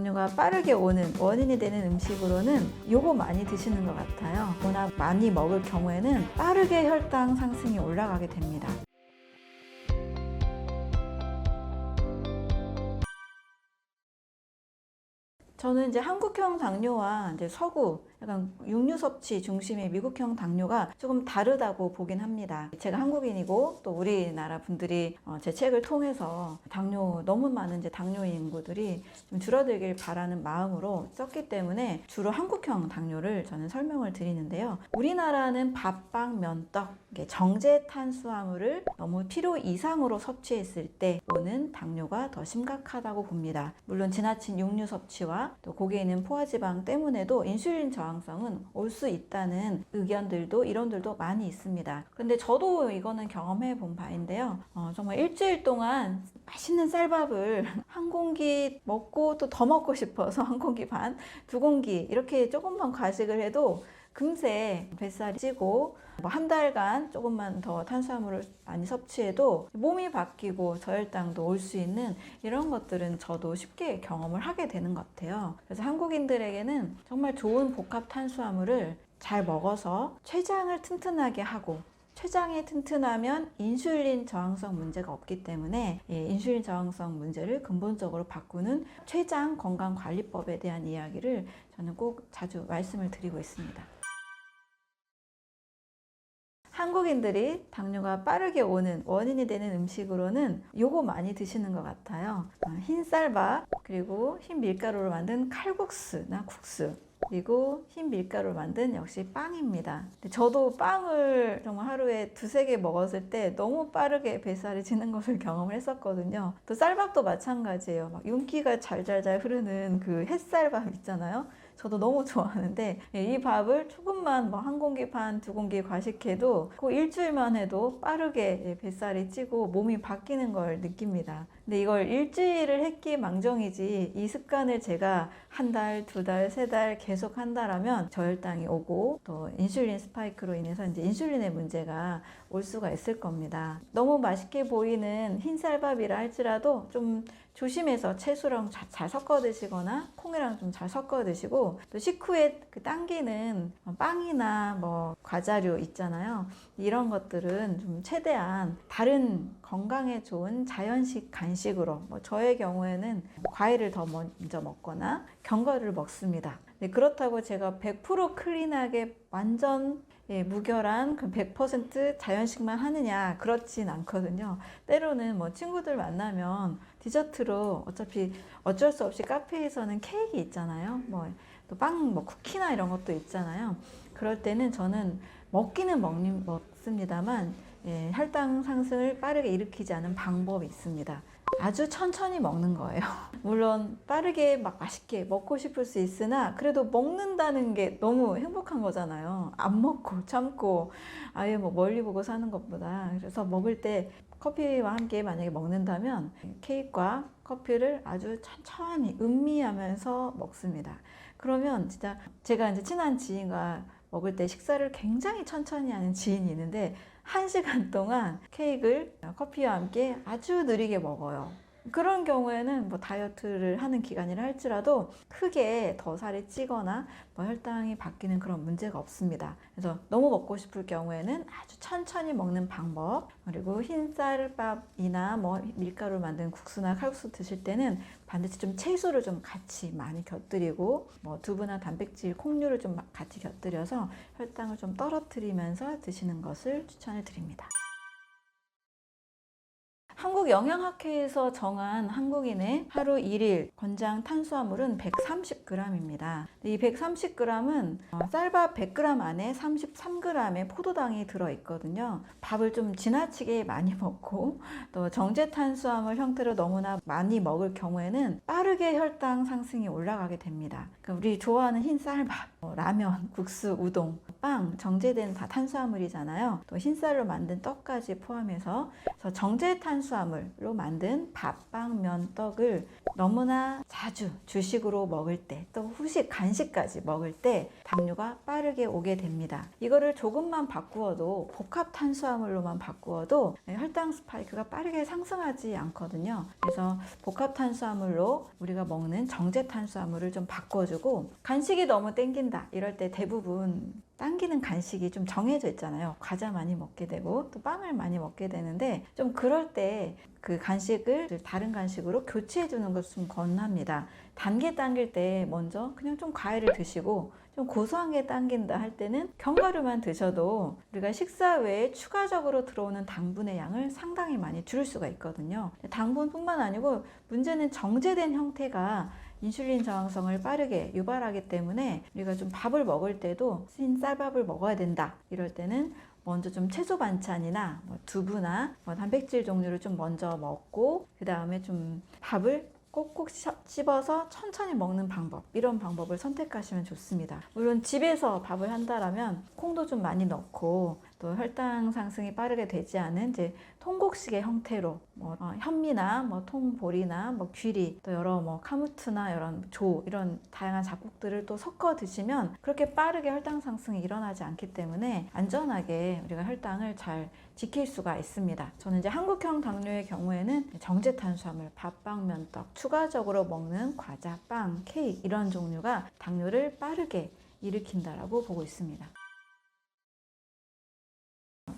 당뇨가 빠르게 오는 원인이 되는 음식으로는 요거 많이 드시는 것 같아요. 워낙 많이 먹을 경우에는 빠르게 혈당 상승이 올라가게 됩니다. 저는 이제 한국형 당뇨와 이제 서구 약간 육류 섭취 중심의 미국형 당뇨가 조금 다르다고 보긴 합니다. 제가 한국인이고 또 우리나라 분들이 제 책을 통해서 당뇨 너무 많은 이제 당뇨 인구들이 좀 줄어들길 바라는 마음으로 썼기 때문에 주로 한국형 당뇨를 저는 설명을 드리는데요. 우리나라는 밥, 빵, 면, 떡 정제 탄수화물을 너무 필요 이상으로 섭취했을 때 오는 당뇨가 더 심각하다고 봅니다. 물론 지나친 육류 섭취와 또 고기에 있는 포화지방 때문에도 인슐린 저항성은 올 수 있다는 의견들도 이론들도 많이 있습니다. 근데 저도 이거는 경험해 본 바인데요. 정말 일주일 동안 맛있는 쌀밥을 한 공기 먹고 또 더 먹고 싶어서 한 공기 반, 두 공기 이렇게 조금만 과식을 해도 금세 뱃살이 찌고 한 달간 조금만 더 탄수화물을 많이 섭취해도 몸이 바뀌고 저혈당도 올 수 있는 이런 것들은 저도 쉽게 경험을 하게 되는 것 같아요. 그래서 한국인들에게는 정말 좋은 복합 탄수화물을 잘 먹어서 췌장을 튼튼하게 하고 췌장이 튼튼하면 인슐린 저항성 문제가 없기 때문에 인슐린 저항성 문제를 근본적으로 바꾸는 췌장 건강관리법에 대한 이야기를 저는 꼭 자주 말씀을 드리고 있습니다. 한국인들이 당뇨가 빠르게 오는 원인이 되는 음식으로는 요거 많이 드시는 것 같아요. 흰 쌀밥, 그리고 흰 밀가루로 만든 칼국수나 국수, 그리고 흰 밀가루로 만든 역시 빵입니다. 저도 빵을 정말 하루에 두세 개 먹었을 때 너무 빠르게 뱃살이 찌는 것을 경험을 했었거든요. 또 쌀밥도 마찬가지예요. 막 윤기가 잘잘잘 흐르는 그 햇쌀밥 있잖아요. 저도 너무 좋아하는데 이 밥을 조금만 한 공기 반, 두 공기 과식해도 그 일주일만 해도 빠르게 뱃살이 찌고 몸이 바뀌는 걸 느낍니다. 근데 이걸 일주일을 했기에 망정이지 이 습관을 제가 한 달, 두 달, 세 달 계속 한다라면 저혈당이 오고 또 인슐린 스파이크로 인해서 이제 인슐린의 문제가 올 수가 있을 겁니다. 너무 맛있게 보이는 흰쌀밥이라 할지라도 좀 조심해서 채소랑 잘 섞어 드시거나 콩이랑 좀 잘 섞어 드시고 또 식후에 그 당기는 빵이나 뭐 과자류 있잖아요. 이런 것들은 좀 최대한 다른 건강에 좋은 자연식 간식으로 저의 경우에는 과일을 더 먼저 먹거나 견과류를 먹습니다. 그렇다고 제가 100% 클린하게 완전 무결한 100% 자연식만 하느냐 그렇진 않거든요. 때로는 친구들 만나면 디저트로 어차피 어쩔 수 없이 카페에서는 케이크 있잖아요. 또 빵, 쿠키나 이런 것도 있잖아요. 그럴 때는 저는 먹기는 먹습니다만 혈당 상승을 빠르게 일으키지 않은 방법이 있습니다. 아주 천천히 먹는 거예요. 물론 빠르게 맛있게 먹고 싶을 수 있으나 그래도 먹는다는 게 너무 행복한 거잖아요. 안 먹고 참고 아예 멀리 보고 사는 것보다. 그래서 먹을 때 커피와 함께 만약에 먹는다면 케이크와 커피를 아주 천천히 음미하면서 먹습니다. 그러면 진짜 제가 이제 친한 지인과 먹을 때 식사를 굉장히 천천히 하는 지인이 있는데 1시간 동안 케이크를 커피와 함께 아주 느리게 먹어요. 그런 경우에는 다이어트를 하는 기간이라 할지라도 크게 더 살이 찌거나 혈당이 바뀌는 그런 문제가 없습니다. 그래서 너무 먹고 싶을 경우에는 아주 천천히 먹는 방법, 그리고 흰쌀밥이나 밀가루로 만든 국수나 칼국수 드실 때는 반드시 좀 채소를 좀 같이 많이 곁들이고 두부나 단백질, 콩류를 좀 같이 곁들여서 혈당을 좀 떨어뜨리면서 드시는 것을 추천을 드립니다. 한국영양학회에서 정한 한국인의 하루 1일 권장 탄수화물은 130g입니다. 이 130g은 쌀밥 100g 안에 33g의 포도당이 들어있거든요. 밥을 좀 지나치게 많이 먹고 또 정제 탄수화물 형태로 너무나 많이 먹을 경우에는 빠르게 혈당 상승이 올라가게 됩니다. 그러니까 우리 좋아하는 흰 쌀밥, 라면, 국수, 우동, 빵, 정제된 다 탄수화물이잖아요. 또 흰쌀로 만든 떡까지 포함해서 정제 탄수화물 탄수화물로 만든 밥, 빵, 면, 떡을 너무나 자주 주식으로 먹을 때, 또 후식, 간식까지 먹을 때 당뇨가 빠르게 오게 됩니다. 이거를 조금만 바꾸어도, 복합 탄수화물로만 바꾸어도 혈당 스파이크가 빠르게 상승하지 않거든요. 그래서 복합 탄수화물로 우리가 먹는 정제 탄수화물을 좀 바꿔주고, 간식이 너무 땡긴다 이럴 때 대부분 당기는 간식이 좀 정해져 있잖아요. 과자 많이 먹게 되고 또 빵을 많이 먹게 되는데, 좀 그럴 때 그 간식을 다른 간식으로 교체해 주는 것을 좀 권합니다. 단 게 당길 때 먼저 그냥 좀 과일을 드시고, 좀 고소한 게 당긴다 할 때는 견과류만 드셔도 우리가 식사 외에 추가적으로 들어오는 당분의 양을 상당히 많이 줄일 수가 있거든요. 당분뿐만 아니고 문제는 정제된 형태가 인슐린 저항성을 빠르게 유발하기 때문에 우리가 좀 밥을 먹을 때도 흰 쌀밥을 먹어야 된다 이럴 때는 먼저 좀 채소 반찬이나 두부나 단백질 종류를 좀 먼저 먹고, 그 다음에 좀 밥을 꼭꼭 씹어서 천천히 먹는 방법, 이런 방법을 선택하시면 좋습니다. 물론 집에서 밥을 한다라면 콩도 좀 많이 넣고, 또 혈당 상승이 빠르게 되지 않은 이제 통곡식의 형태로 현미나 통보리나 귀리, 또 여러 카무트나 이런 조, 이런 다양한 잡곡들을 또 섞어 드시면 그렇게 빠르게 혈당 상승이 일어나지 않기 때문에 안전하게 우리가 혈당을 잘 지킬 수가 있습니다. 저는 이제 한국형 당뇨의 경우에는 정제 탄수화물, 밥, 빵, 면, 떡, 추가적으로 먹는 과자, 빵, 케이크, 이런 종류가 당뇨를 빠르게 일으킨다라고 보고 있습니다.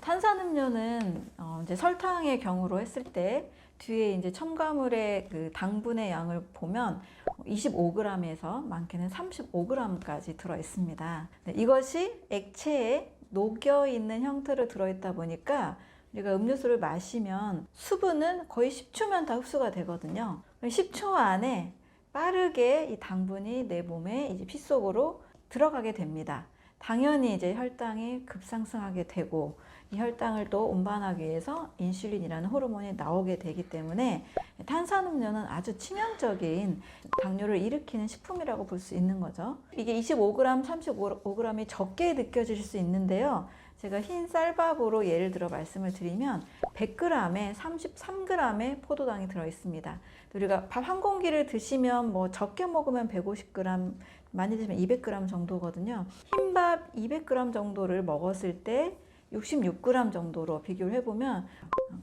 탄산음료는 이제 설탕의 경우로 했을 때 뒤에 이제 첨가물의 그 당분의 양을 보면 25g에서 많게는 35g까지 들어 있습니다. 이것이 액체에 녹여 있는 형태로 들어 있다 보니까 우리가 음료수를 마시면 수분은 거의 10초면 다 흡수가 되거든요. 10초 안에 빠르게 이 당분이 내 몸에 이제 피 속으로 들어가게 됩니다. 당연히 이제 혈당이 급상승하게 되고, 이 혈당을 또 운반하기 위해서 인슐린이라는 호르몬이 나오게 되기 때문에 탄산음료는 아주 치명적인 당뇨를 일으키는 식품이라고 볼 수 있는 거죠. 이게 25g, 35g이 적게 느껴질 수 있는데요. 제가 흰 쌀밥으로 예를 들어 말씀을 드리면 100g에 33g의 포도당이 들어 있습니다. 우리가 밥 한 공기를 드시면 적게 먹으면 150g, 많이 드시면 200g 정도거든요. 흰밥 200g 정도를 먹었을 때 66g 정도로 비교를 해보면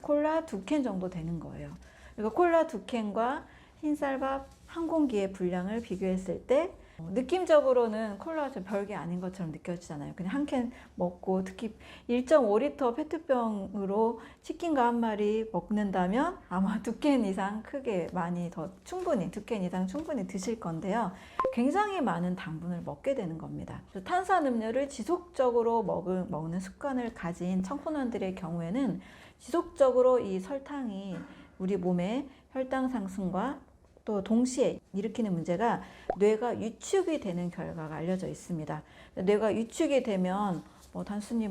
콜라 2캔 정도 되는 거예요. 그리고 콜라 2캔과 흰쌀밥 한 공기의 분량을 비교했을 때 느낌적으로는 콜라가 별게 아닌 것처럼 느껴지잖아요. 그냥 한 캔 먹고, 특히 1.5리터 페트병으로 치킨과 한 마리 먹는다면 아마 2캔 이상 크게 많이 더 충분히 2캔 이상 충분히 드실 건데요. 굉장히 많은 당분을 먹게 되는 겁니다. 탄산음료를 지속적으로 먹는 습관을 가진 청소년들의 경우에는 지속적으로 이 설탕이 우리 몸의 혈당 상승과 또 동시에 일으키는 문제가 뇌가 위축이 되는 결과가 알려져 있습니다. 뇌가 위축이 되면 단순히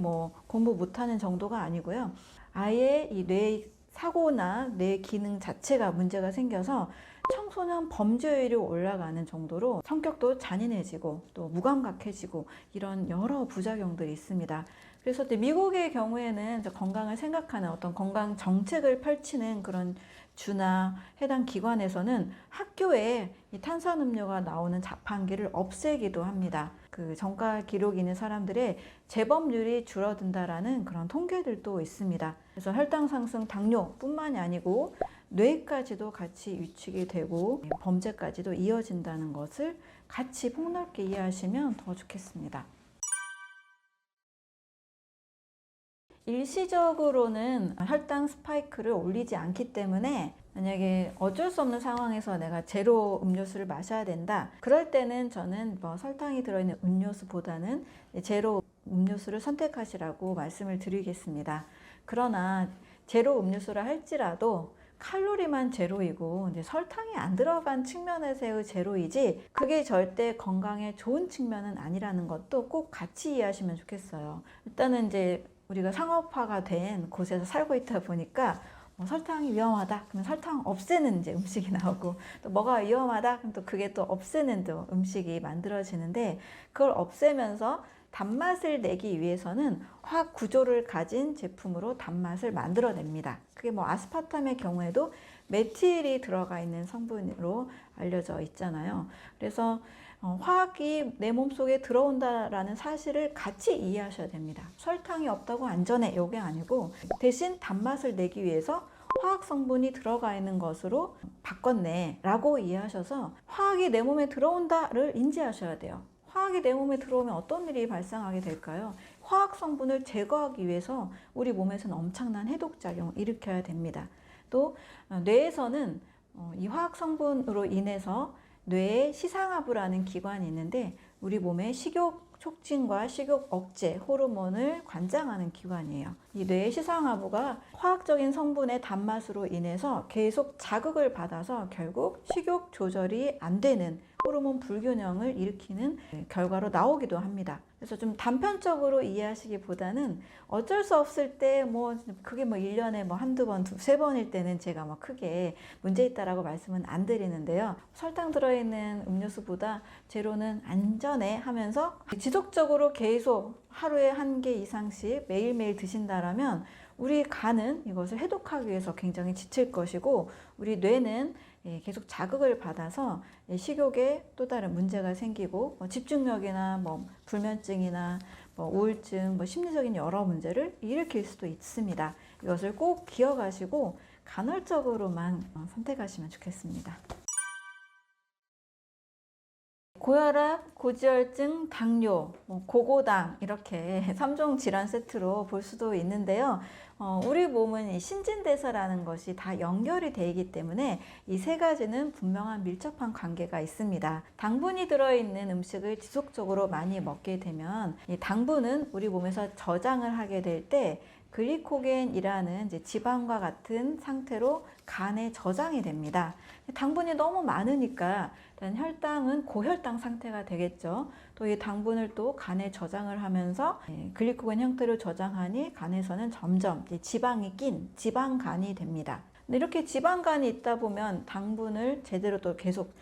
공부 못하는 정도가 아니고요. 아예 이 뇌 사고나 뇌 기능 자체가 문제가 생겨서 청소년 범죄율이 올라가는 정도로 성격도 잔인해지고 또 무감각해지고 이런 여러 부작용들이 있습니다. 그래서 미국의 경우에는 건강을 생각하는 어떤 건강 정책을 펼치는 그런 주나 해당 기관에서는 학교에 이 탄산음료가 나오는 자판기를 없애기도 합니다. 그 전과 기록이 있는 사람들의 재범률이 줄어든다라는 그런 통계들도 있습니다. 그래서 혈당 상승, 당뇨뿐만이 아니고 뇌까지도 같이 위축이 되고 범죄까지도 이어진다는 것을 같이 폭넓게 이해하시면 더 좋겠습니다. 일시적으로는 혈당 스파이크를 올리지 않기 때문에 만약에 어쩔 수 없는 상황에서 내가 제로 음료수를 마셔야 된다, 그럴 때는 저는 설탕이 들어있는 음료수보다는 제로 음료수를 선택하시라고 말씀을 드리겠습니다. 그러나 제로 음료수라 할지라도 칼로리만 제로이고 이제 설탕이 안 들어간 측면에서의 제로이지 그게 절대 건강에 좋은 측면은 아니라는 것도 꼭 같이 이해하시면 좋겠어요. 일단은 이제 우리가 상업화가 된 곳에서 살고 있다 보니까 설탕이 위험하다 그러면 설탕 없애는 이제 음식이 나오고, 또 뭐가 위험하다 그럼 또 그게 또 없애는 또 음식이 만들어지는데, 그걸 없애면서 단맛을 내기 위해서는 화학 구조를 가진 제품으로 단맛을 만들어냅니다. 그게 뭐 아스파탐의 경우에도 메틸이 들어가 있는 성분으로 알려져 있잖아요. 그래서 화학이 내 몸속에 들어온다라는 사실을 같이 이해하셔야 됩니다. 설탕이 없다고 안전해, 이게 아니고 대신 단맛을 내기 위해서 화학 성분이 들어가 있는 것으로 바꿨네 라고 이해하셔서 화학이 내 몸에 들어온다를 인지하셔야 돼요. 화학이 내 몸에 들어오면 어떤 일이 발생하게 될까요? 화학 성분을 제거하기 위해서 우리 몸에서는 엄청난 해독작용을 일으켜야 됩니다. 또 뇌에서는 이 화학 성분으로 인해서 뇌에 시상하부라는 기관이 있는데 우리 몸의 식욕 촉진과 식욕 억제 호르몬을 관장하는 기관이에요. 이 뇌의 시상하부가 화학적인 성분의 단맛으로 인해서 계속 자극을 받아서 결국 식욕 조절이 안 되는 호르몬 불균형을 일으키는 결과로 나오기도 합니다. 그래서 좀 단편적으로 이해하시기보다는 어쩔 수 없을 때 그게 1년에 한두 번, 두세 번일 때는 제가 크게 문제 있다라고 말씀은 안 드리는데요. 설탕 들어있는 음료수보다 제로는 안전해 하면서 지속적으로 계속 하루에 1개 이상씩 매일매일 드신다라면 우리 간은 이것을 해독하기 위해서 굉장히 지칠 것이고 우리 뇌는 계속 자극을 받아서 식욕에 또 다른 문제가 생기고 집중력이나 불면증이나 우울증, 심리적인 여러 문제를 일으킬 수도 있습니다. 이것을 꼭 기억하시고 간헐적으로만 선택하시면 좋겠습니다. 고혈압, 고지혈증, 당뇨, 고고당 이렇게 3종 질환 세트로 볼 수도 있는데요. 우리 몸은 이 신진대사라는 것이 다 연결이 되어 있기 때문에 이 세 가지는 분명한 밀접한 관계가 있습니다. 당분이 들어있는 음식을 지속적으로 많이 먹게 되면 이 당분은 우리 몸에서 저장을 하게 될 때 글리코겐이라는 이제 지방과 같은 상태로 간에 저장이 됩니다. 당분이 너무 많으니까 일단 혈당은 고혈당 상태가 되겠죠. 또 이 당분을 또 간에 저장을 하면서 글리코겐 형태로 저장하니 간에서는 점점 지방이 낀 지방간이 됩니다. 근데 이렇게 지방간이 있다 보면 당분을 제대로 또 계속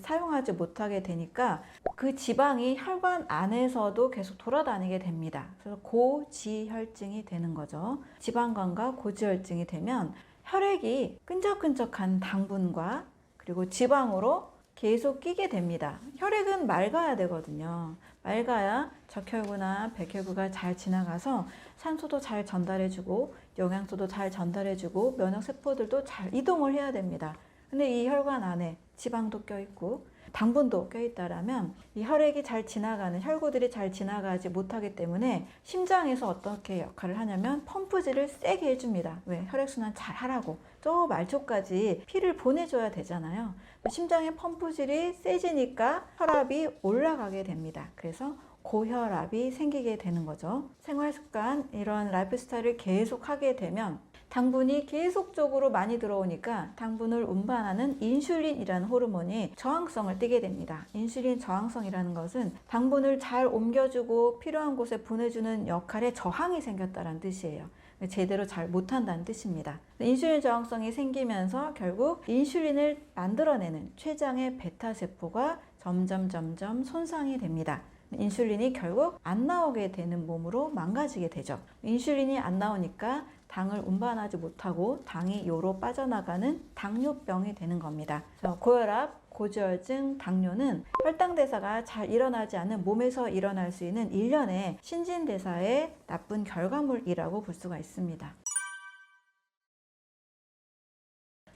사용하지 못하게 되니까 그 지방이 혈관 안에서도 계속 돌아다니게 됩니다. 그래서 고지혈증이 되는 거죠. 지방간과 고지혈증이 되면 혈액이 끈적끈적한 당분과 그리고 지방으로 계속 끼게 됩니다. 혈액은 맑아야 되거든요. 맑아야 적혈구나 백혈구가 잘 지나가서 산소도 잘 전달해주고 영양소도 잘 전달해주고 면역세포들도 잘 이동을 해야 됩니다. 근데 이 혈관 안에 지방도 껴있고 당분도 껴있다라면 이 혈액이 잘 지나가는 혈구들이 잘 지나가지 못하기 때문에 심장에서 어떻게 역할을 하냐면 펌프질을 세게 해줍니다. 왜? 혈액순환 잘 하라고. 저 말초까지 피를 보내줘야 되잖아요. 심장의 펌프질이 세지니까 혈압이 올라가게 됩니다. 그래서 고혈압이 생기게 되는 거죠. 생활습관, 이런 라이프 스타일을 계속 하게 되면 당분이 계속적으로 많이 들어오니까 당분을 운반하는 인슐린이라는 호르몬이 저항성을 띠게 됩니다. 인슐린 저항성이라는 것은 당분을 잘 옮겨주고 필요한 곳에 보내주는 역할에 저항이 생겼다는 뜻이에요. 제대로 잘 못한다는 뜻입니다. 인슐린 저항성이 생기면서 결국 인슐린을 만들어내는 췌장의 베타세포가 점점 손상이 됩니다. 인슐린이 결국 안 나오게 되는 몸으로 망가지게 되죠. 인슐린이 안 나오니까 당을 운반하지 못하고 당이 요로 빠져나가는 당뇨병이 되는 겁니다. 그래서 고혈압, 고지혈증, 당뇨는 혈당대사가 잘 일어나지 않는 몸에서 일어날 수 있는 일련의 신진대사의 나쁜 결과물이라고 볼 수가 있습니다.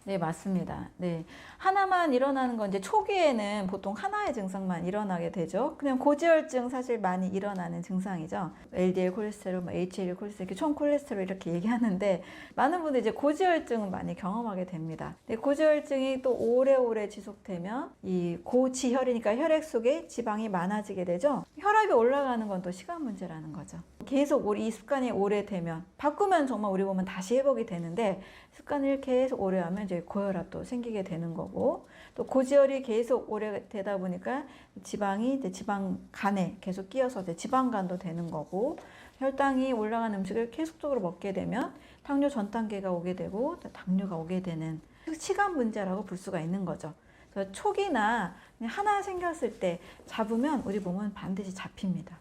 네, 맞습니다. 네. 하나만 일어나는 건 이제 초기에는 보통 하나의 증상만 일어나게 되죠. 그냥 고지혈증 사실 많이 일어나는 증상이죠. LDL 콜레스테롤, HDL 콜레스테롤, 이렇게 총 콜레스테롤 이렇게 얘기하는데 많은 분들이 이제 고지혈증은 많이 경험하게 됩니다. 근데 고지혈증이 또 오래오래 지속되면 이 고지혈이니까 혈액 속에 지방이 많아지게 되죠. 혈압이 올라가는 건 또 시간 문제라는 거죠. 계속 이 습관이 오래되면 바꾸면 정말 우리 몸은 다시 회복이 되는데 습관을 계속 오래 하면 이제 고혈압도 생기게 되는 거고 또 고지혈이 계속 오래 되다 보니까 지방이 이제 지방간에 계속 끼어서 이제 지방간도 되는 거고 혈당이 올라간 음식을 계속적으로 먹게 되면 당뇨 전 단계가 오게 되고 당뇨가 오게 되는 시간 문제라고 볼 수가 있는 거죠. 그래서 초기나 하나 생겼을 때 잡으면 우리 몸은 반드시 잡힙니다.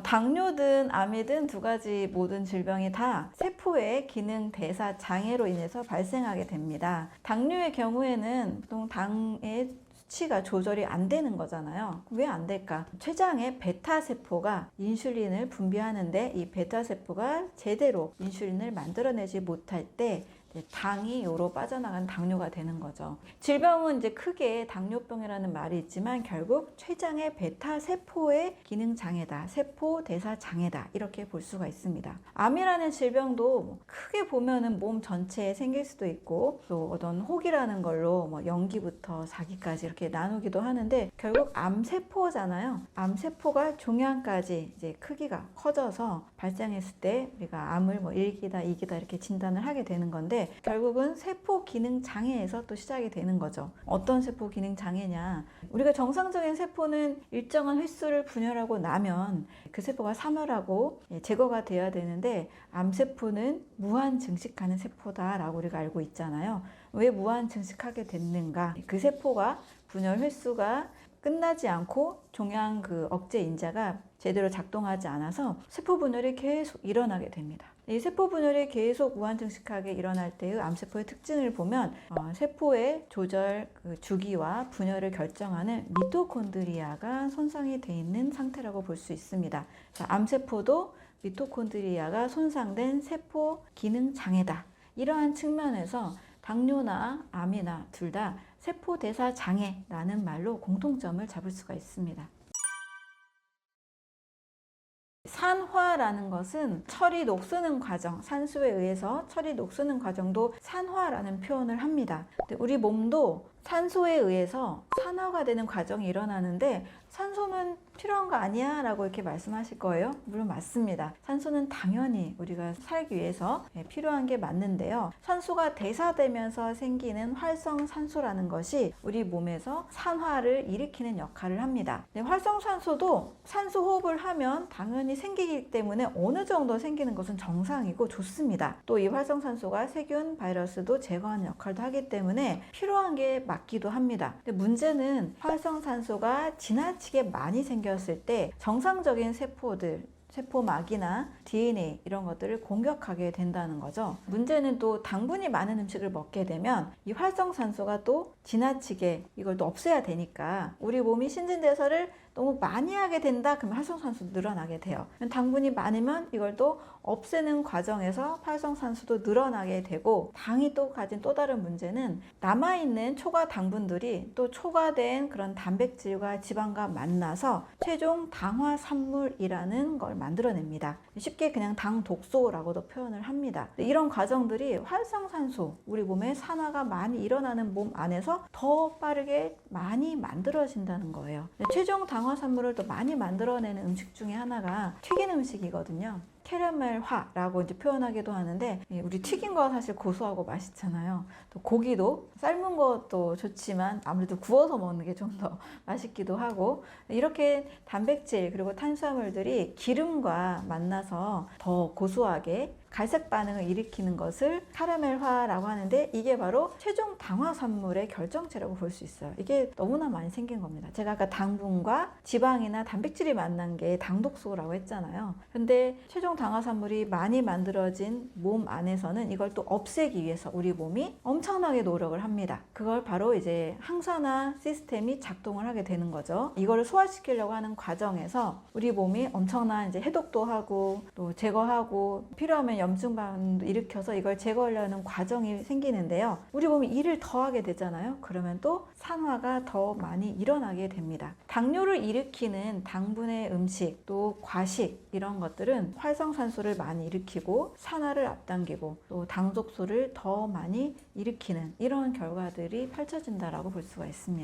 당뇨든 암이든 두 가지 모든 질병이 다 세포의 기능 대사 장애로 인해서 발생하게 됩니다. 당뇨의 경우에는 보통 당의 수치가 조절이 안 되는 거잖아요. 왜 안 될까? 췌장의 베타세포가 인슐린을 분비하는데 이 베타세포가 제대로 인슐린을 만들어내지 못할 때 당이 요로 빠져나간 당뇨가 되는 거죠. 질병은 이제 크게 당뇨병이라는 말이 있지만 결국 췌장의 베타세포의 기능 장애다, 세포 대사 장애다, 이렇게 볼 수가 있습니다. 암이라는 질병도 크게 보면은 몸 전체에 생길 수도 있고 또 어떤 혹이라는 걸로 영기부터 사기까지 이렇게 나누기도 하는데 결국 암세포잖아요. 암세포가 종양까지 이제 크기가 커져서 발생했을 때 우리가 암을 1기다, 2기다 이렇게 진단을 하게 되는 건데 결국은 세포 기능 장애에서 또 시작이 되는 거죠. 어떤 세포 기능 장애냐? 우리가 정상적인 세포는 일정한 횟수를 분열하고 나면 그 세포가 사멸하고 제거가 돼야 되는데 암세포는 무한 증식하는 세포다라고 우리가 알고 있잖아요. 왜 무한 증식하게 됐는가? 그 세포가 분열 횟수가 끝나지 않고 종양 그 억제 인자가 제대로 작동하지 않아서 세포 분열이 계속 일어나게 됩니다. 이 세포 분열이 계속 무한증식하게 일어날 때의 암세포의 특징을 보면 세포의 조절 주기와 분열을 결정하는 미토콘드리아가 손상이 되어 있는 상태라고 볼 수 있습니다. 자, 암세포도 미토콘드리아가 손상된 세포 기능 장애다. 이러한 측면에서 당뇨나 암이나 둘 다 세포 대사 장애라는 말로 공통점을 잡을 수가 있습니다. 산화라는 것은 철이 녹쓰는 과정, 산소에 의해서 철이 녹쓰는 과정도 산화라는 표현을 합니다. 우리 몸도 산소에 의해서 산화가 되는 과정이 일어나는데 산소는 필요한 거 아니야? 라고 이렇게 말씀하실 거예요. 물론 맞습니다. 산소는 당연히 우리가 살기 위해서 필요한 게 맞는데요. 산소가 대사되면서 생기는 활성산소라는 것이 우리 몸에서 산화를 일으키는 역할을 합니다. 활성산소도 산소 호흡을 하면 당연히 생기기 때문에 어느 정도 생기는 것은 정상이고 좋습니다. 또 이 활성산소가 세균, 바이러스도 제거하는 역할도 하기 때문에 필요한 게 맞기도 합니다. 근데 문제는 활성산소가 지나치게 많이 생겼을 때 정상적인 세포들, 세포막이나 DNA 이런 것들을 공격하게 된다는 거죠. 문제는 또 당분이 많은 음식을 먹게 되면 이 활성산소가 또 지나치게 이걸 또 없애야 되니까 우리 몸이 신진대사를 너무 많이 하게 된다. 그러면 활성산소도 늘어나게 돼요. 당분이 많으면 이걸 또 없애는 과정에서 활성산소도 늘어나게 되고 당이 또 가진 또 다른 문제는 남아있는 초과 당분들이 또 초과된 그런 단백질과 지방과 만나서 최종 당화산물이라는 걸 만들어냅니다. 쉽게 그냥 당 독소라고도 표현을 합니다. 이런 과정들이 활성산소, 우리 몸에 산화가 많이 일어나는 몸 안에서 더 빠르게 많이 만들어진다는 거예요. 최종 당화산물을 더 많이 만들어내는 음식 중에 하나가 튀긴 음식이거든요. 캐러멜화라고 이제 표현하기도 하는데 우리 튀긴 거 사실 고소하고 맛있잖아요. 또 고기도 삶은 것도 좋지만 아무래도 구워서 먹는 게 좀 더 맛있기도 하고 이렇게 단백질 그리고 탄수화물들이 기름과 만나서 더 고소하게 갈색 반응을 일으키는 것을 카라멜화라고 하는데 이게 바로 최종 당화산물의 결정체라고 볼 수 있어요. 이게 너무나 많이 생긴 겁니다. 제가 아까 당분과 지방이나 단백질이 만난 게 당독소라고 했잖아요. 근데 최종 당화산물이 많이 만들어진 몸 안에서는 이걸 또 없애기 위해서 우리 몸이 엄청나게 노력을 합니다. 그걸 바로 이제 항산화 시스템이 작동을 하게 되는 거죠. 이거를 소화시키려고 하는 과정에서 우리 몸이 엄청난 이제 해독도 하고 또 제거하고 필요하면 염증 반응도 일으켜서 이걸 제거하려는 과정이 생기는데요. 우리 몸이 일을 더 하게 되잖아요. 그러면 또 산화가 더 많이 일어나게 됩니다. 당뇨를 일으키는 당분의 음식, 또 과식 이런 것들은 활성산소를 많이 일으키고 산화를 앞당기고 또 당독소를 더 많이 일으키는 이런 결과들이 펼쳐진다라고 볼 수가 있습니다.